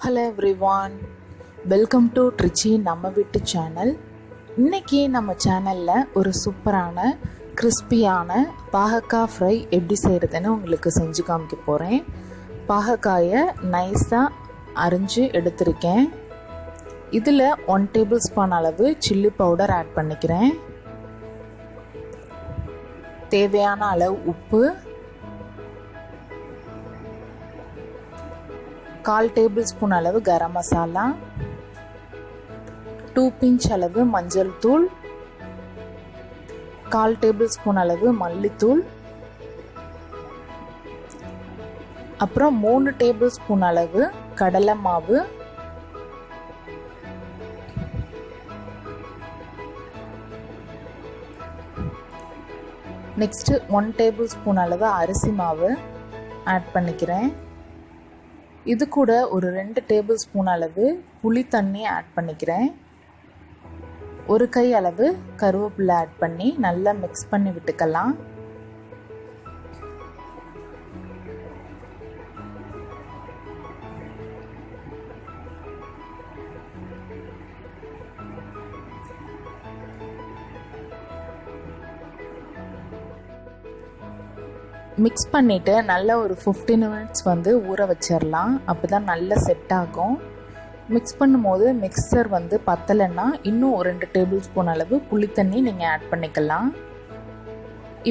Hello everyone, welcome to Trichy நம்ம வீட்டு channel. இன்றைக்கி நம்ம சேனலில் ஒரு சூப்பரான கிறிஸ்பியான பாகக்காய் ஃப்ரை எப்படி செய்கிறதுன்னு உங்களுக்கு செஞ்சு காமிக்க போகிறேன். பாகக்காயை நைஸாக அரிஞ்சு எடுத்திருக்கேன். இதில் 1 டேபிள் ஸ்பூன் அளவு சில்லி பவுடர் ஆட் பண்ணிக்கிறேன். தேவையான அளவு உப்பு, 1/4 டேபிள் ஸ்பூன் அளவு கரம் மசாலா, 2 பிஞ்ச் அளவு மஞ்சள் தூள், 1/4 டேபிள் ஸ்பூன் அளவு மல்லித்தூள், அப்புறம் 3 டேபிள் ஸ்பூன் அளவு கடலை மாவு, நெக்ஸ்ட்டு 1 டேபிள் ஸ்பூன் அளவு அரிசி மாவு ஆட் பண்ணிக்கிறேன். இது கூட ஒரு 2 டேபிள் ஸ்பூன் அளவு புளி தண்ணி ஆட் பண்ணிக்கிறேன். ஒரு கை அளவு கருவேப்பிலை ஆட் பண்ணி நல்லா மிக்ஸ் பண்ணி விட்டுக்கலாம். மிக்ஸ் பண்ணிவிட்டு நல்லா ஒரு 15 மினிட்ஸ் ஊற வச்சிடலாம். அப்போ தான் நல்லா செட் ஆகும். மிக்ஸ் பண்ணும்போது மிக்சர் பத்தலைன்னா இன்னும் ஒரு 2 டேபிள் ஸ்பூன் அளவு புளி தண்ணி நீங்கள் ஆட் பண்ணிக்கலாம்.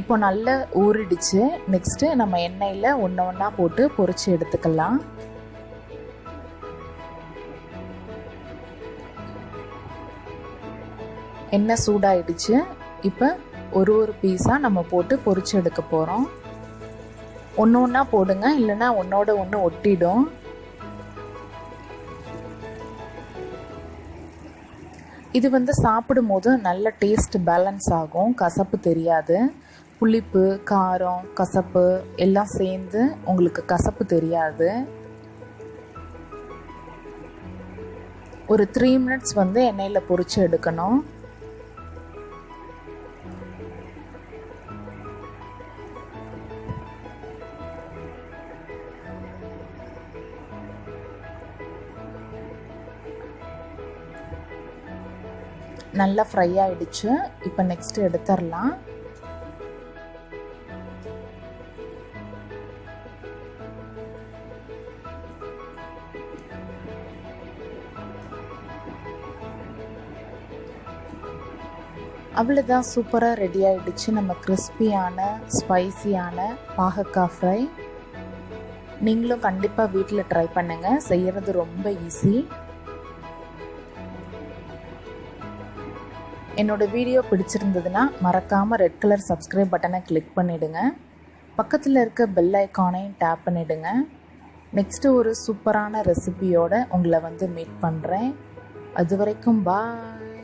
இப்போ நல்லா ஊறிடுச்சு. நெக்ஸ்ட்டு நம்ம எண்ணெயில் ஒன்றா போட்டு பொரித்து எடுத்துக்கலாம். எண்ணெய் சூடாயிடுச்சு. இப்போ ஒரு பீஸாக நம்ம போட்டு பொரித்து எடுக்க போகிறோம். ஒன்றா போடுங்க, இல்லைன்னா ஒன்றோட ஒன்று ஒட்டிடும். இது சாப்பிடும் போது நல்ல டேஸ்ட் பேலன்ஸ் ஆகும், கசப்பு தெரியாது. புளிப்பு, காரம், கசப்பு எல்லாம் சேர்ந்து உங்களுக்கு கசப்பு தெரியாது. ஒரு 3 மினிட்ஸ் எண்ணெயில் பொரிச்சு எடுக்கணும். நல்லா ஃப்ரை ஆகிடுச்சு. இப்போ நெக்ஸ்ட் எடுத்துடலாம். அவ்வளோதான், சூப்பராக ரெடி ஆகிடுச்சு நம்ம கிறிஸ்பியான ஸ்பைசியான பாகக்காய் ஃப்ரை. நீங்களும் கண்டிப்பாக வீட்டில் ட்ரை பண்ணுங்கள். செய்கிறது ரொம்ப ஈஸி. என்னோடய வீடியோ பிடிச்சிருந்ததுன்னா மறக்காமல் ரெட் கலர் சப்ஸ்கிரைப் பட்டனை கிளிக் பண்ணிவிடுங்க. பக்கத்தில் இருக்க பெல் ஐக்கானையும் டேப் பண்ணிவிடுங்க. நெக்ஸ்ட்டு ஒரு சூப்பரான ரெசிபியோடு உங்களை மீட் பண்ணுறேன். அது வரைக்கும் பாய்.